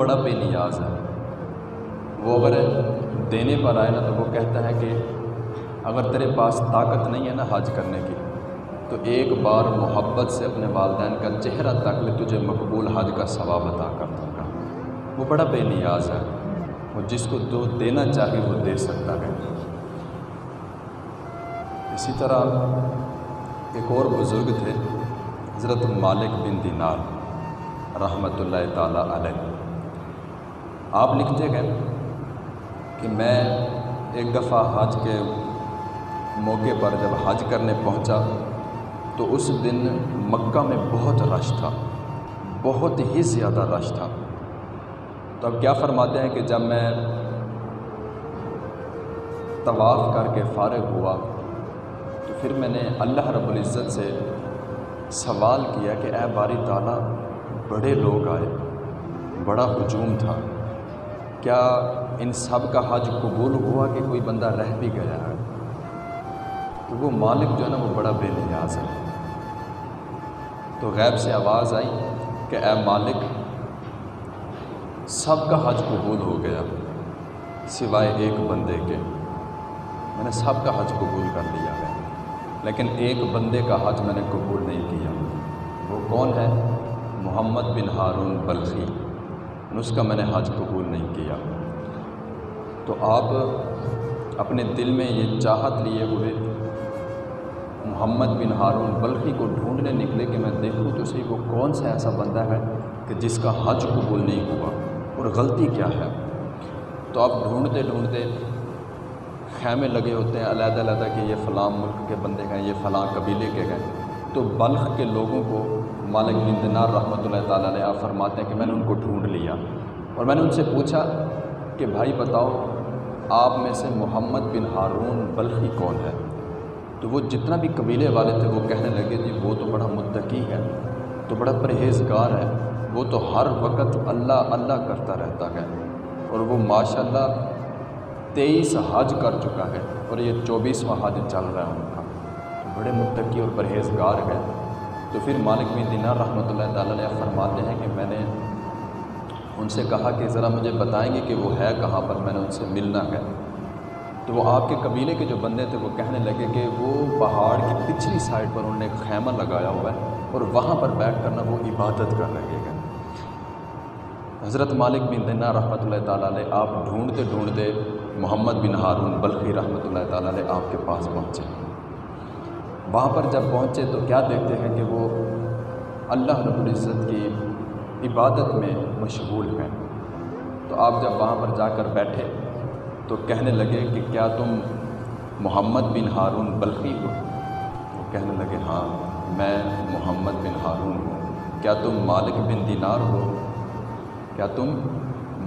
بڑا بے نیاز ہے۔ وہ اگر دینے پر آئے نا تو وہ کہتا ہے کہ اگر تیرے پاس طاقت نہیں ہے نا حج کرنے کی تو ایک بار محبت سے اپنے والدین کا چہرہ تک لے، تجھے مقبول حج کا ثواب عطا کر دوں گا۔ وہ بڑا بے نیاز ہے، وہ جس کو جو دینا چاہے وہ دے سکتا ہے۔ اسی طرح ایک اور بزرگ تھے حضرت مالک بن دینار رحمۃ اللہ تعالیٰ علیہ۔ آپ لکھتے گئے کہ میں ایک دفعہ حج کے موقع پر جب حج کرنے پہنچا تو اس دن مکہ میں بہت رش تھا، بہت ہی زیادہ رش تھا۔ تو اب کیا فرماتے ہیں کہ جب میں طواف کر کے فارغ ہوا تو پھر میں نے اللہ رب العزت سے سوال کیا کہ اے باری تعالیٰ، بڑے لوگ آئے، بڑا ہجوم تھا، کیا ان سب کا حج قبول ہوا کہ کوئی بندہ رہ بھی گیا ہے؟ تو وہ مالک جو ہے نا وہ بڑا بے نیاز ہے۔ تو غیب سے آواز آئی کہ اے مالک، سب کا حج قبول ہو گیا سوائے ایک بندے کے، میں نے سب کا حج قبول کر لیا ہے، لیکن ایک بندے کا حج میں نے قبول نہیں کیا۔ وہ کون ہے؟ محمد بن ہارون بلخی، اس کا میں نے حج قبول نہیں کیا۔ تو آپ اپنے دل میں یہ چاہت لیے ہوئے محمد بن ہارون بلخی کو ڈھونڈنے نکلے کہ میں دیکھوں تو صحیح وہ کون سا ایسا بندہ ہے کہ جس کا حج قبول نہیں ہوا اور غلطی کیا ہے۔ تو آپ ڈھونڈتے ڈھونڈتے خیمے لگے ہوتے ہیں علیحدہ علیحدہ کہ یہ فلاں ملک کے بندے ہیں، یہ فلاں قبیلے کے ہیں۔ تو بلخ کے لوگوں کو مالک بن دینار رحمۃ اللہ تعالیٰ علیہ آپ فرماتے ہیں کہ میں نے ان کو ڈھونڈ لیا اور میں نے ان سے پوچھا کہ بھائی بتاؤ آپ میں سے محمد بن ہارون بلخی کون ہے؟ تو وہ جتنا بھی قبیلے والے تھے وہ کہنے لگے جی وہ تو بڑا متقی ہے، تو بڑا پرہیزگار ہے، وہ تو ہر وقت اللہ اللہ کرتا رہتا ہے، اور وہ ماشاءاللہ 23 حج کر چکا ہے اور یہ 24واں حج چل رہا ہے ان کا، بڑے متقی اور پرہیزگار ہے۔ تو پھر مالک بن دینار رحمۃ اللہ تعالیٰ علیہ فرماتے ہیں کہ میں نے ان سے کہا کہ ذرا مجھے بتائیں گے کہ وہ ہے کہاں پر، میں نے ان سے ملنا ہے۔ تو وہ آپ کے قبیلے کے جو بندے تھے وہ کہنے لگے کہ وہ پہاڑ کی پچھلی سائڈ پر انہوں نے ایک خیمہ لگایا ہوا ہے اور وہاں پر بیٹھ کر وہ عبادت کر رہے ہیں۔ حضرت مالک بن دینار رحمۃ اللہ تعالیٰ علیہ آپ ڈھونڈتے ڈھونڈتے محمد بن ہارون بلخی رحمۃ اللہ تعالیٰ علیہ آپ کے پاس پہنچے۔ وہاں پر جب پہنچے تو کیا دیکھتے ہیں کہ وہ اللہ رب العزت کی عبادت میں مشغول ہیں۔ تو آپ جب وہاں پر جا کر بیٹھے تو کہنے لگے کہ کیا تم محمد بن ہارون بلخی ہو؟ وہ کہنے لگے ہاں میں محمد بن ہارون ہوں۔ کیا تم مالک بن دینار ہو؟ کیا تم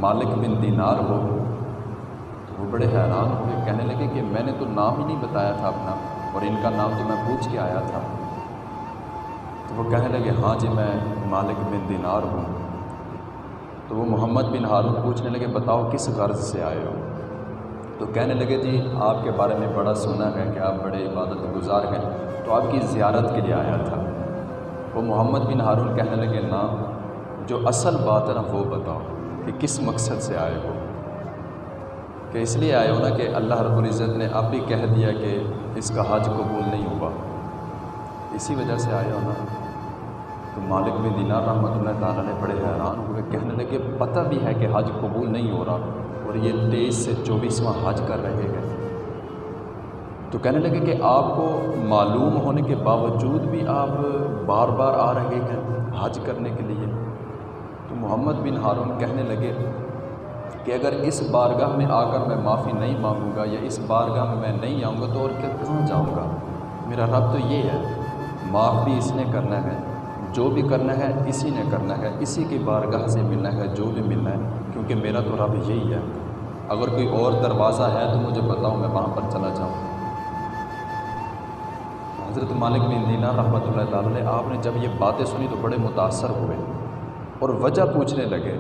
مالک بن دینار ہو؟ تو وہ بڑے حیران ہوئے، کہنے لگے کہ میں نے تو نام ہی نہیں بتایا تھا اپنا، اور ان کا نام تو میں پوچھ کے آیا تھا۔ تو وہ کہنے لگے ہاں جی میں مالک بن دینار ہوں۔ تو وہ محمد بن ہارون پوچھنے لگے بتاؤ کس غرض سے آئے ہو؟ تو کہنے لگے جی آپ کے بارے میں بڑا سنا ہے کہ آپ بڑے عبادت گزار ہیں، تو آپ کی زیارت کے لیے آیا تھا۔ وہ محمد بن ہارون کہنے لگے نا، جو اصل بات ہے نا وہ بتاؤ کہ کس مقصد سے آئے ہو؟ کہ اس لیے آئے ہو نا کہ اللہ رب العزت نے اب بھی کہہ دیا کہ اس کا حج قبول نہیں ہوا، اسی وجہ سے آئے ہو نا؟ تو مالک بن دینار رحمۃ اللہ تعالیٰ نے بڑے حیران ہوئے، کہنے لگے پتہ بھی ہے کہ حج قبول نہیں ہو رہا اور یہ 23 سے 24واں حج کر رہے ہیں۔ تو کہنے لگے کہ آپ کو معلوم ہونے کے باوجود بھی آپ بار بار آ رہے ہیں حج کرنے کے لیے؟ تو محمد بن ہارون کہنے لگے کہ اگر اس بارگاہ میں آ کر میں معافی نہیں مانگوں گا یا اس بارگاہ میں نہیں آؤں گا تو اور کہاں جاؤں گا؟ میرا رب تو یہ ہے، معاف بھی اس نے کرنا ہے، جو بھی کرنا ہے اسی نے کرنا ہے، اسی کی بارگاہ سے ملنا ہے جو بھی ملنا ہے، کیونکہ میرا تو رب یہی ہے۔ اگر کوئی اور دروازہ ہے تو مجھے بتاؤ، میں وہاں پر چلا جاؤں۔ حضرت مالک بن دینار رحمۃ اللہ تعالیٰ علیہ آپ نے جب یہ باتیں سنی تو بڑے متاثر ہوئے اور وجہ پوچھنے لگے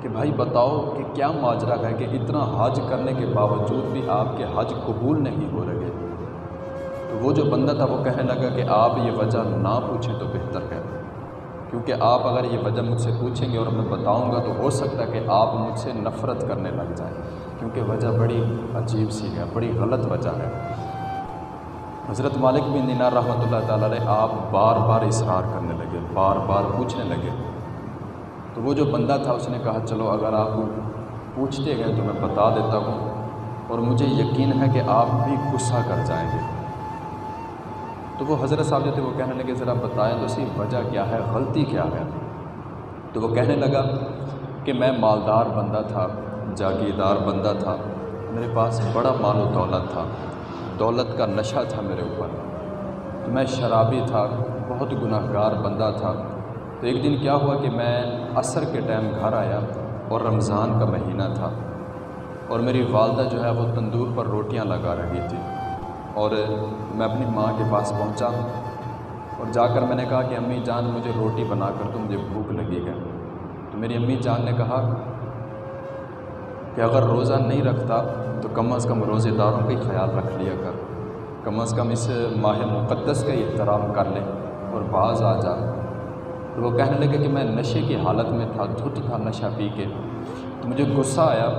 کہ بھائی بتاؤ کہ کیا ماجرا ہے کہ اتنا حج کرنے کے باوجود بھی آپ کے حج قبول نہیں ہو رہے؟ تو وہ جو بندہ تھا وہ کہنے لگا کہ آپ یہ وجہ نہ پوچھیں تو بہتر ہے، کیونکہ آپ اگر یہ وجہ مجھ سے پوچھیں گے اور میں بتاؤں گا تو ہو سکتا ہے کہ آپ مجھ سے نفرت کرنے لگ جائیں، کیونکہ وجہ بڑی عجیب سی ہے، بڑی غلط وجہ ہے۔ حضرت مالک بن دینار رحمۃ اللہ تعالیٰ علیہ آپ بار بار اصرار کرنے لگے، بار بار پوچھنے لگے۔ تو وہ جو بندہ تھا اس نے کہا چلو اگر آپ پوچھتے گئے تو میں بتا دیتا ہوں، اور مجھے یقین ہے کہ آپ بھی غصہ کر جائیں گے۔ تو وہ حضرت صاحب جو تھے وہ کہنے لگے ذرا بتائیں تو صحیح وجہ کیا ہے، غلطی کیا ہے؟ تو وہ کہنے لگا کہ میں مالدار بندہ تھا، جاگیردار بندہ تھا، میرے پاس بڑا مال و دولت تھا، دولت کا نشہ تھا میرے اوپر، تو میں شرابی تھا، بہت گناہ گار بندہ تھا۔ تو ایک دن کیا ہوا کہ میں عصر کے ٹائم گھر آیا اور رمضان کا مہینہ تھا، اور میری والدہ جو ہے وہ تندور پر روٹیاں لگا رہی تھی، اور میں اپنی ماں کے پاس پہنچا اور جا کر میں نے کہا کہ امی جان مجھے روٹی بنا کر تو مجھے بھوک لگی ہے۔ تو میری امی جان نے کہا کہ اگر روزہ نہیں رکھتا تو کم از کم روزے داروں کا ہی خیال رکھ لیا کر، کم از کم اس ماہ مقدس کا ہی احترام کر لے اور باز آ جا۔ تو وہ کہنے لگے کہ میں نشے کی حالت میں تھا، دھت تھا نشہ پی کے، تو مجھے غصہ آیا،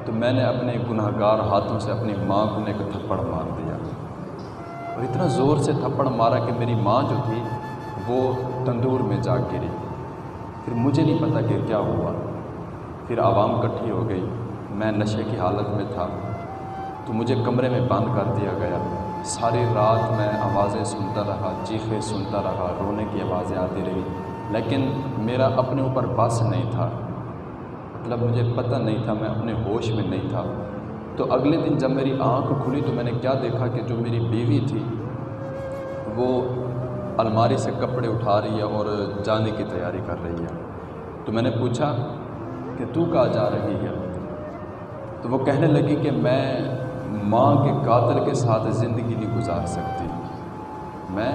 تو میں نے اپنے گناہ گار ہاتھوں سے اپنی ماں کو ایک تھپڑ مار دیا، اور اتنا زور سے تھپڑ مارا کہ میری ماں جو تھی وہ تندور میں جا گری۔ پھر مجھے نہیں پتہ کہ کیا ہوا، پھر عوام اکٹھی ہو گئی، میں نشے کی حالت میں تھا، تو مجھے کمرے میں بند کر دیا گیا۔ ساری رات میں آوازیں سنتا رہا، چیخیں سنتا رہا، رونے کی آوازیں آتی رہی، لیکن میرا اپنے اوپر بس نہیں تھا، مطلب مجھے پتہ نہیں تھا، میں اپنے ہوش میں نہیں تھا۔ تو اگلے دن جب میری آنکھ کھلی تو میں نے کیا دیکھا کہ جو میری بیوی تھی وہ الماری سے کپڑے اٹھا رہی ہے اور جانے کی تیاری کر رہی ہے۔ تو میں نے پوچھا کہ تو کہاں جا رہی ہے؟ تو وہ کہنے لگی کہ میں ماں کے قاتل کے ساتھ زندگی نہیں گزار سکتی، میں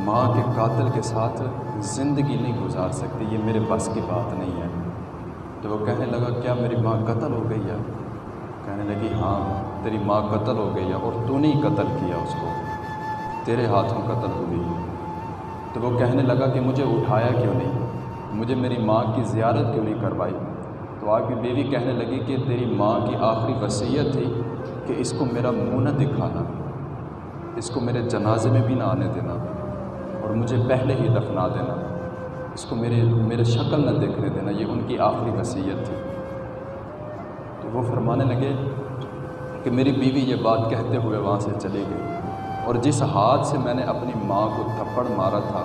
ماں کے قاتل کے ساتھ زندگی نہیں گزار سکتی، یہ میرے بس کی بات نہیں ہے۔ تو وہ کہنے لگا کیا میری ماں قتل ہو گئی ہے؟ کہنے لگی ہاں تیری ماں قتل ہو گئی ہے، اور تو نے ہی قتل کیا اس کو، تیرے ہاتھوں قتل ہوئی۔ تو وہ کہنے لگا کہ مجھے اٹھایا کیوں نہیں، مجھے میری ماں کی زیارت کیوں نہیں کروائی؟ تو آپ کی بیوی کہنے لگی کہ تیری ماں کی آخری وصیت تھی کہ اس کو میرا منہ نہ دکھانا، اس کو میرے جنازے میں بھی نہ آنے دینا، اور مجھے پہلے ہی دفنا دینا، اس کو میرے شکل نہ دیکھنے دینا، یہ ان کی آخری وصیت تھی۔ تو وہ فرمانے لگے کہ میری بیوی یہ بات کہتے ہوئے وہاں سے چلی گئی، اور جس ہاتھ سے میں نے اپنی ماں کو تھپڑ مارا تھا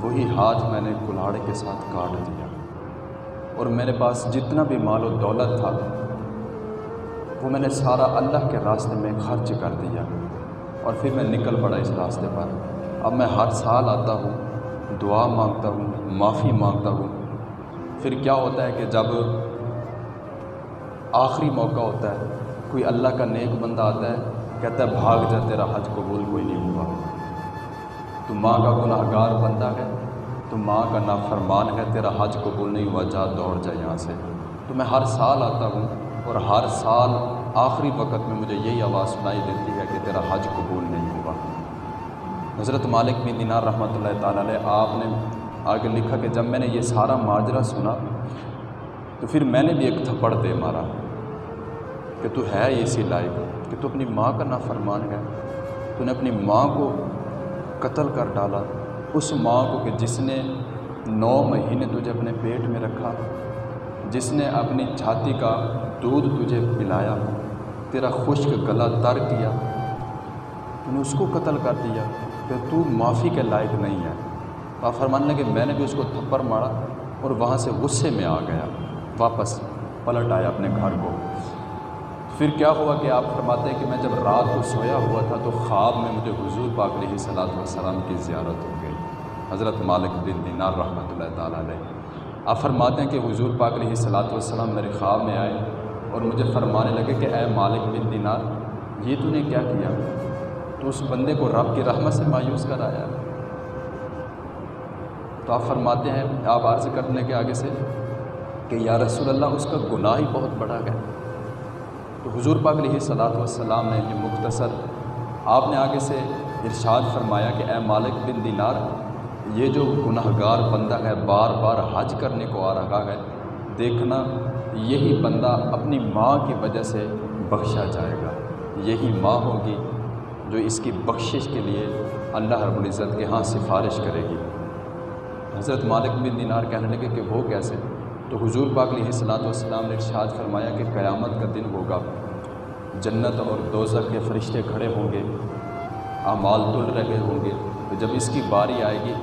وہی ہاتھ میں نے کلہاڑے کے ساتھ کاٹ دیا، اور میرے پاس جتنا بھی مال و دولت تھا وہ میں نے سارا اللہ کے راستے میں خرچ کر دیا، اور پھر میں نکل پڑا اس راستے پر۔ اب میں ہر سال آتا ہوں، دعا مانگتا ہوں، معافی مانگتا ہوں۔ پھر کیا ہوتا ہے کہ جب آخری موقع ہوتا ہے، کوئی اللہ کا نیک بندہ آتا ہے، کہتا ہے بھاگ جا، تیرا حج قبول کوئی نہیں ہوا، تو ماں کا گناہ گار بندہ ہے، تو ماں کا نافرمان ہے، تیرا حج قبول نہیں ہوا، جا دوڑ جا یہاں سے۔ تو میں ہر سال آتا ہوں، اور ہر سال آخری وقت میں مجھے یہی آواز سنائی دیتی ہے کہ تیرا حج قبول نہیں ہوا۔ حضرت مالک بن دینار رحمۃ اللہ تعالیٰ علیہ آپ نے آگے لکھا کہ جب میں نے یہ سارا ماجرا سنا تو پھر میں نے بھی ایک تھپڑ دے مارا کہ تو ہے اسی لائق کہ تو اپنی ماں کا نافرمان ہے، تو نے اپنی ماں کو قتل کر ڈالا، اس ماں کو کہ جس نے 9 مہینے تجھے اپنے پیٹ میں رکھا، جس نے اپنی چھاتی کا دودھ تجھے پلایا، تیرا خشک گلا تر کیا، تو نے اس کو قتل کر دیا کہ تو معافی کے لائق نہیں ہے۔ آپ فرمانے لگے میں نے بھی اس کو تھپڑ مارا اور وہاں سے غصے میں آ گیا، واپس پلٹ آیا اپنے گھر کو۔ پھر کیا ہوا کہ آپ فرماتے ہیں کہ میں جب رات کو سویا ہوا تھا تو خواب میں مجھے حضور پاک علیہ الصلوۃ والسلام کی زیارت ہو گئی، حضرت مالک بن دینار رحمۃ اللہ تعالیٰ علیہ۔ آپ فرماتے ہیں کہ حضور پاک علیہ الصلوۃ والسلام میرے خواب میں آئے اور مجھے فرمانے لگے کہ اے مالک بن دینار، یہ تو نے کیا کیا؟ تو اس بندے کو رب کی رحمت سے مایوس کر آیا۔ تو آپ فرماتے ہیں، آپ عرض کرنے کے آگے سے کہ یا رسول اللہ اس کا گناہ ہی بہت بڑا ہے۔ تو حضور پاک علیہ الصلوۃ والسلام نے یہ مختصر آپ نے آگے سے ارشاد فرمایا کہ اے مالک بن دینار، یہ جو گناہگار بندہ ہے بار بار حج کرنے کو آ رہا ہے، دیکھنا یہی بندہ اپنی ماں کی وجہ سے بخشا جائے گا، یہی ماں ہوگی جو اس کی بخشش کے لیے اللہ رب العزت کے ہاں سفارش کرے گی۔ حضرت مالک بن دینار کہنے لگے کہ وہ کیسے؟ تو حضور پاک علیہ الصلوۃ والسلام نے ارشاد فرمایا کہ قیامت کا دن ہوگا، جنت اور دوزخ کے فرشتے کھڑے ہوں گے، اعمال تل رہے ہوں گے، تو جب اس کی باری آئے گی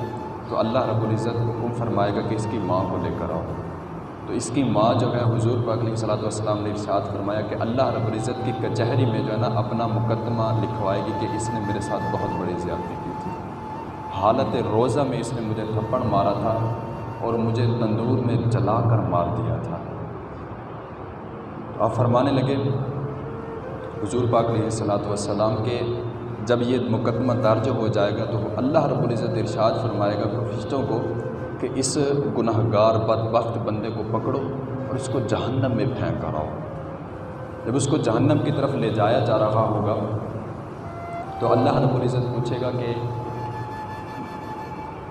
تو اللہ رب العزت حکم فرمائے گا کہ اس کی ماں کو لے کر آؤ۔ تو اس کی ماں جو ہے حضور پاک علیہ الصلوۃ والسلام نے ارشاد فرمایا کہ اللہ رب العزت کی کچہری میں جو ہے نا اپنا مقدمہ لکھوائے گی کہ اس نے میرے ساتھ بہت بڑی زیادتی کی تھی، حالت روزہ میں اس نے مجھے تھپڑ مارا تھا اور مجھے تندور میں جلا کر مار دیا تھا۔ تو آپ فرمانے لگے حضور پاک علیہ الصلوۃ والسلام کے جب یہ مقدمہ درج ہو جائے گا تو اللہ رب العزت ارشاد فرمائے گا فرشتوں کو کہ اس گناہ گار بدبخت بندے کو پکڑو اور اس کو جہنم میں پھینک کر آؤ۔ جب اس کو جہنم کی طرف لے جایا جا رہا ہوگا تو اللہ رب العزت پوچھے گا کہ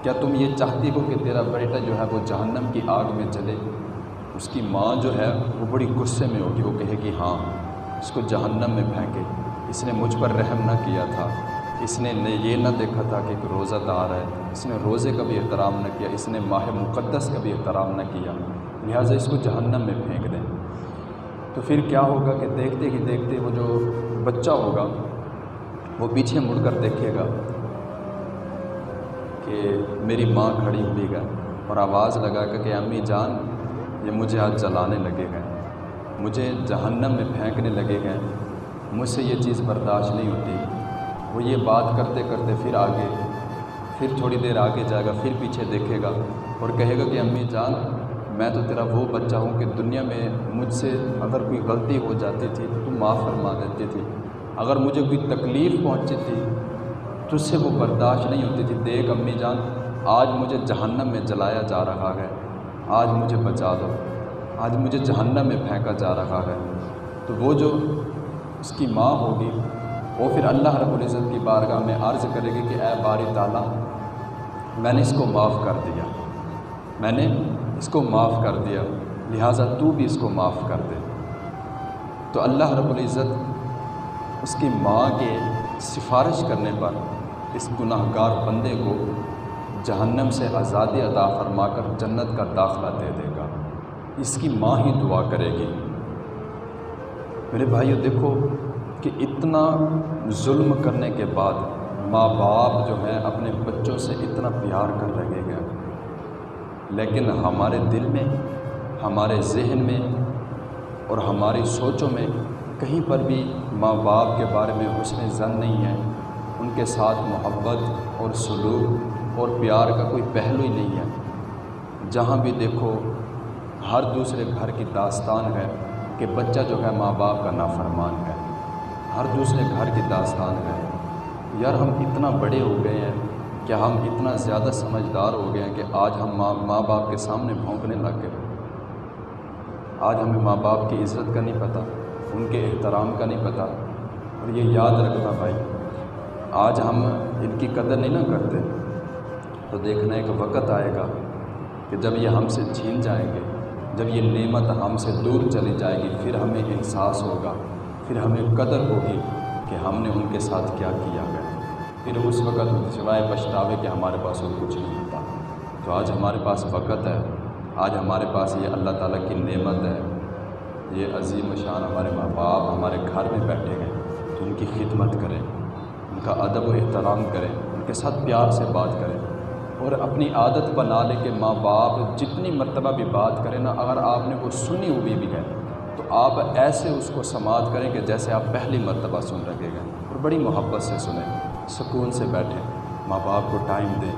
کیا تم یہ چاہتی ہو کہ تیرا بیٹا جو ہے وہ جہنم کی آگ میں جلے؟ اس کی ماں جو ہے وہ بڑی غصے میں ہوگی، وہ کہے گی ہاں، اس کو جہنم میں پھینکے، اس نے مجھ پر رحم نہ کیا تھا، اس نے یہ نہ دیکھا تھا کہ ایک روزہ دار ہے، اس نے روزے کا بھی احترام نہ کیا، اس نے ماہ مقدس کا بھی احترام نہ کیا، لہٰذا اس کو جہنم میں پھینک دیں۔ تو پھر کیا ہوگا کہ دیکھتے ہی دیکھتے وہ جو بچہ ہوگا وہ پیچھے مڑ کر دیکھے گا کہ میری ماں کھڑی ہوئی ہے اور آواز لگا کہ امی جان یہ مجھے آج جلانے لگے گئے، مجھے جہنم میں پھینکنے لگے گئے، مجھ سے یہ چیز برداشت نہیں ہوتی۔ وہ یہ بات کرتے کرتے پھر آگے، پھر تھوڑی دیر آگے جائے گا، پھر پیچھے دیکھے گا اور کہے گا کہ امی جان میں تو تیرا وہ بچہ ہوں کہ دنیا میں مجھ سے اگر کوئی غلطی ہو جاتی تھی تو تم معاف فرما دیتی تھی، اگر مجھے کوئی تکلیف پہنچی تھی تجھ سے وہ برداشت نہیں ہوتی تھی، دیکھ امی جان آج مجھے جہنم میں جلایا جا رہا ہے، آج مجھے بچا دو، آج مجھے جہنم میں پھینکا جا رہا ہے۔ تو وہ جو اس کی ماں ہوگی وہ پھر اللہ رب العزت کی بارگاہ میں عرض کرے گی کہ اے باری تعالیٰ میں نے اس کو معاف کر دیا، میں نے اس کو معاف کر دیا، لہٰذا تو بھی اس کو معاف کر دے۔ تو اللہ رب العزت اس کی ماں کے سفارش کرنے پر اس گناہ گار بندے کو جہنم سے آزادی عطا فرما کر جنت کا داخلہ دے دے گا، اس کی ماں ہی دعا کرے گی۔ میرے بھائیو دیکھو کہ اتنا ظلم کرنے کے بعد ماں باپ جو ہیں اپنے بچوں سے اتنا پیار کر رہے ہیں، لیکن ہمارے دل میں، ہمارے ذہن میں اور ہماری سوچوں میں کہیں پر بھی ماں باپ کے بارے میں حسن ظن نہیں ہے، ان کے ساتھ محبت اور سلوک اور پیار کا کوئی پہلو ہی نہیں ہے۔ جہاں بھی دیکھو ہر دوسرے گھر کی داستان ہے کہ بچہ جو ہے ماں باپ کا نافرمان ہے، ہر دوسرے گھر کی داستان ہے۔ یار ہم اتنا بڑے ہو گئے ہیں کہ ہم اتنا زیادہ سمجھدار ہو گئے ہیں کہ آج ہم ماں باپ کے سامنے بھونکنے لگ گئے، آج ہمیں ماں باپ کی عزت کا نہیں پتہ، ان کے احترام کا نہیں پتہ۔ اور یہ یاد رکھنا بھائی، آج ہم ان کی قدر نہیں نہ کرتے تو دیکھنا ایک وقت آئے گا کہ جب یہ ہم سے چھین جائیں گے، جب یہ نعمت ہم سے دور چلی جائے گی، پھر ہمیں احساس ہوگا، پھر ہمیں قدر ہوگی کہ ہم نے ان کے ساتھ کیا کیا ہے۔ پھر اس وقت سوائے پچھتاوے کہ ہمارے پاس اور کچھ نہیں ہوتا۔ تو آج ہمارے پاس وقت ہے، آج ہمارے پاس یہ اللہ تعالیٰ کی نعمت ہے، یہ عظیم شان ہمارے ماں باپ ہمارے گھر میں بیٹھے ہیں، تو ان کی خدمت کریں، ان کا ادب و احترام کریں، ان کے ساتھ پیار سے بات کریں، اور اپنی عادت بنا لے کہ ماں باپ جتنی مرتبہ بھی بات کریں نا، اگر آپ نے وہ سنی ہوئی بھی ہے تو آپ ایسے اس کو سماعت کریں کہ جیسے آپ پہلی مرتبہ سن رہے ہیں، اور بڑی محبت سے سنیں، سکون سے بیٹھیں، ماں باپ کو ٹائم دیں۔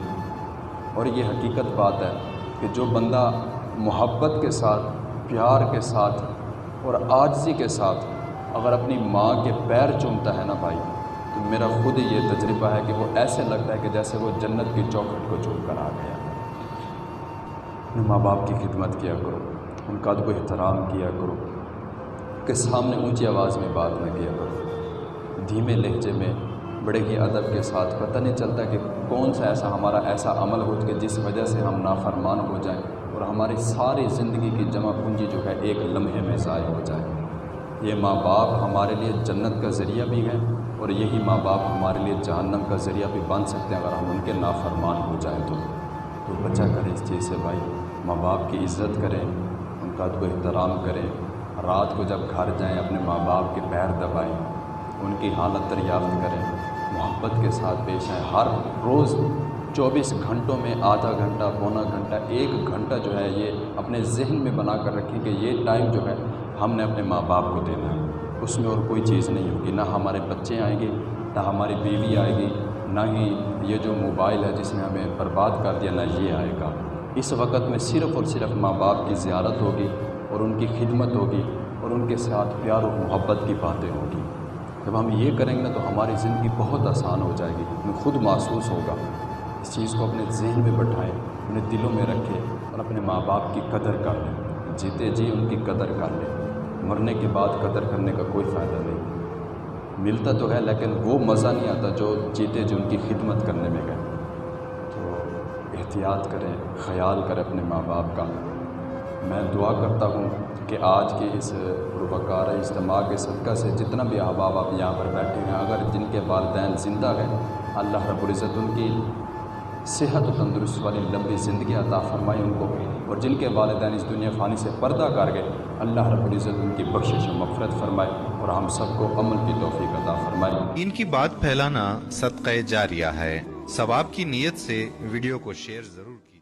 اور یہ حقیقت بات ہے کہ جو بندہ محبت کے ساتھ، پیار کے ساتھ اور عاجزی کے ساتھ اگر اپنی ماں کے پیر چومتا ہے نا بھائی، تو میرا خود یہ تجربہ ہے کہ وہ ایسے لگتا ہے کہ جیسے وہ جنت کی چوکھٹ کو چوم کر آ گیا۔ اپنے ماں باپ کی خدمت کیا کرو، ان کا ادب و احترام کیا کرو، ان کے سامنے اونچی آواز میں بات نہ کیا کرو، دھیمے لہجے میں بڑے ہی ادب کے ساتھ، پتہ نہیں چلتا کہ کون سا ایسا ہمارا ایسا عمل ہو کہ جس وجہ سے ہم نافرمان ہو جائیں اور ہماری ساری زندگی کی جمع پونجی جو ہے ایک لمحے میں ضائع ہو جائے۔ یہ ماں باپ ہمارے لیے جنت کا ذریعہ بھی ہے اور یہی ماں باپ ہمارے لیے جہنم کا ذریعہ بھی بن سکتے ہیں اگر ہم ان کے نافرمان ہو جائیں تو بچا کریں اس چیز سے بھائی، ماں باپ کی عزت کریں، ان کا ادب و احترام کریں، رات کو جب گھر جائیں اپنے ماں باپ کے پیر دبائیں، ان کی حالت دریافت کریں، محبت کے ساتھ پیش آئیں۔ ہر روز 24 گھنٹوں میں آدھا گھنٹہ، پونا گھنٹہ، 1 گھنٹہ جو ہے یہ اپنے ذہن میں بنا کر رکھیں کہ یہ ٹائم جو ہے ہم نے اپنے ماں باپ کو دینا ہے۔ اس میں اور کوئی چیز نہیں ہوگی، نہ ہمارے بچے آئیں گے، نہ ہماری بیوی آئے گی، نہ ہی یہ جو موبائل ہے جس نے ہمیں برباد کر دیا، نہ یہ آئے گا۔ اس وقت میں صرف اور صرف ماں باپ کی زیارت ہوگی اور ان کی خدمت ہوگی اور ان کے ساتھ پیار و محبت کی باتیں ہوگی۔ جب ہم یہ کریں گے نا تو ہماری زندگی بہت آسان ہو جائے گی، ہمیں خود محسوس ہوگا۔ اس چیز کو اپنے ذہن میں بٹھائیں، اپنے دلوں میں رکھیں اور اپنے ماں باپ کی قدر کر لیں۔ جیتے جی ان کی قدر کر لیں، مرنے کے بعد قدر کرنے کا کوئی فائدہ نہیں، ملتا تو ہے لیکن وہ مزہ نہیں آتا جو جیتے جی ان کی خدمت کرنے میں گئے۔ تو احتیاط کریں، خیال کریں اپنے ماں باپ کا۔ میں دعا کرتا ہوں کہ آج کے اس پروپکار اجتماع کے صدقہ سے جتنا بھی احباب آپ یہاں پر بیٹھے ہیں، اگر جن کے والدین زندہ ہیں، اللہ رب العزت ان کی صحت و تندرست والی لمبی زندگی عطا فرمائے ان کو، اور جن کے والدین اس دنیا فانی سے پردہ کر گئے، اللہ رب العزت ان کی بخشش و مغفرت فرمائے اور ہم سب کو عمل کی توفیق عطا فرمائے۔ ان کی بات پھیلانا صدقہ جاریہ ہے، ثواب کی نیت سے ویڈیو کو شیئر ضرور کیجیے۔